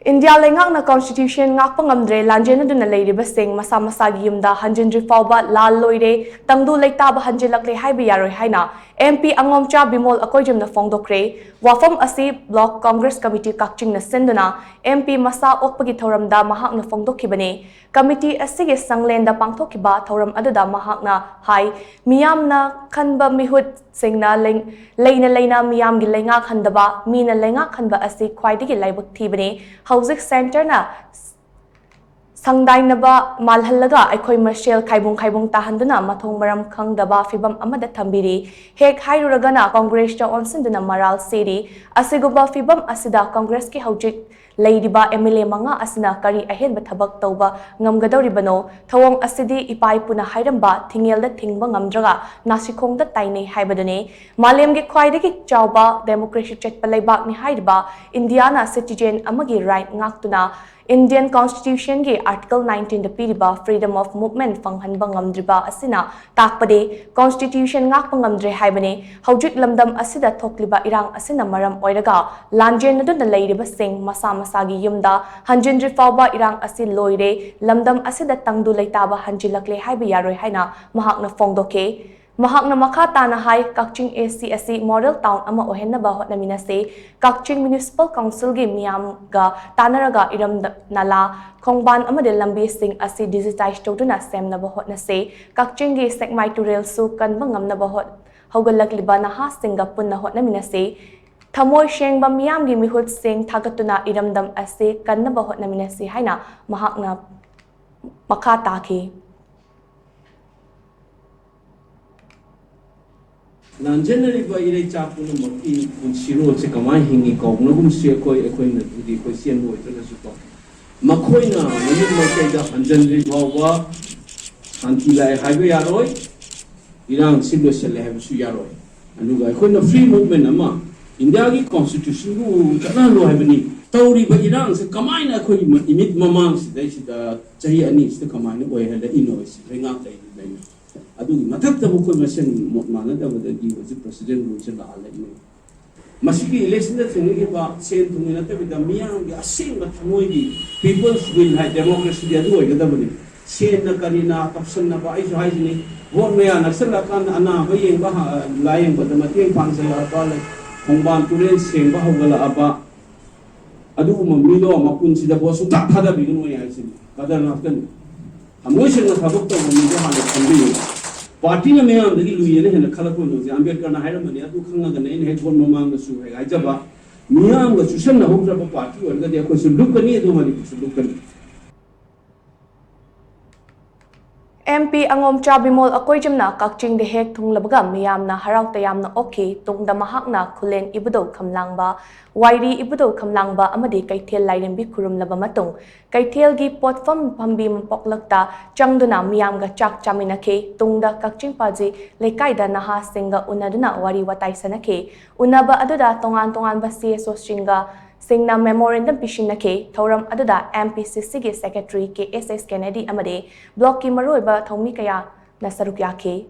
India LEINGAKNA Constitution NGAKPA NGAMDRE Laanjennaduna Leiriba Shing Masha Masha Yumda Hanjindri Phaoba Lal Loire Leiriba Shing LAL Loire Haiba Yaroi HAINA MP ANGOMCHA BIMOL AKOIJAM PHONGDOKKHRE Wafam Asi Block Congress Committee Kakching Sinduna MP Masa Okpagi Thoramda Mahakna Phongdokkibane Committee Asigi Sanglenda Pangthokiba Thoram Aduda Mahakna Hai Miyamna Khanba Mihut Singna Leina Miyam gi Leingak Handaba Mina Leingak Hanba Asi Khwaidigi Laibak Thibane Housing Center na Sangdainaba Malhalaga Akoi Marshal Kaibung Tahanduna Mathong Maram Khangdaba Fibam Amada Tambiri Hek Hairuragana Congress to Onsinduna Maral City Asiguba Fibam Asida Congress ki Haujik Leiriba MLA Manga Asina Kari Ahen Bathabak Toba Ngamgadoribano Thawong Asidi Ipai Puna Hairamba Tingelda Tingba Ngamdraga Nasikong da Taine Haibadane Malem ge Khwaidagi Chauba Democracy Chetpalaibak ni Haiba Indiana citizen Amagi right ngaktuna Indian Constitution ge Article 19 da piriba Freedom of Movement Fanghanba Ngamdriba Asina Takpade Constitution ngakpa ngamdre haibane Haujik Lamdam Asida Thokliba Irang Asina Maram Oiraga Laanjennaduna Leiriba Shing Masha Masha Yumda Hanjindri Phaoba Irang Asi Loire Lamdam Asida Tangdu Leitaba Hanjilakle Haiba Yaroi Haina Mahakna Phongdokhe Mahakna Makata na Hai Kakching ACSC Model Town Ama Ohenna Bahot Naminase Kakching Municipal Council gi Miyam ga Tanaraga Iram Nala Kongban Amade Lambi Sing Asi digitize Toduna Sem na Bahot na se Kakching gi Sekmai Turel Su Kan Bangam na Bahot Haugalak Liba na Ha Singapun na Hot Naminase Thamoy Sheng ba Miyam gi Mihut Sing Thagatuna Iramdam Ase Kan na Bahot Naminase Haina Mahakna Makata ki Laanjennaduna Leiriba Shing Maki Kunsiro se kamai hingi ko nagum se koi na tudi ko sian mo ito na suko makoi na mayun makai da Hanjindri Phaoba Lal Haiba Yaroi irang silo sele have su yaroi anuga ko na free movement ama India gi constitution ru kana lo have ni tauri ba irang se kamai na ko imit mamang se dai da chahi ani se kamai na oi hada inois renga dai Adugi matakta buko masen mana da wadagi was president rules la ala ni masiki election da thungi ba sen thungi na ta bida miyang ya sen ba thmoi gi people's will have democracy dia do ga da bani sen na kanina kapsan na ba ai hai ni vote me ana sala kan ana ba yeng ba la yeng ba da mateng pang sa la ba la hongban turen sen ba hogala aba adu ma milo ma kun si da bo su ta thada bi no ya sin kadar na kan amoi sen na thabok to mi do ha le thambi Party na may ang dagi luya na hina kalako no si Ambedkar na hayra mani atu khanga ga nain he kon mamang na su he ai jaba miyam ga susan na hokra ba party or ga dia ko suluk kani do mani suluk kani MP ANGOMCHA BIMOL AKOIJAM na Kakching de Hek Thunglabaga Miyam na Harau Tayam na Oki Tungda Mahakna Kulen Ibudo Kamlangba Wairi Ibudo Kamlangba Amadi Kaithel Lairenbi Kurum Laba Matung Kaithel gi Potfam Pambi Mpoklakta Changduna Miyam ga Chak Chaminake Tungda Kakching Paji Lekaida Naha Singa Unaduna Wari Watai Sanake Unaba Aduda Tongan ba CSO Shinga Singna memorandum pishinake Thoram Aduda MPCC ge Secretary KSS Kennedy Amade Block ki Maroiba Thomi Kaya Nasarukyake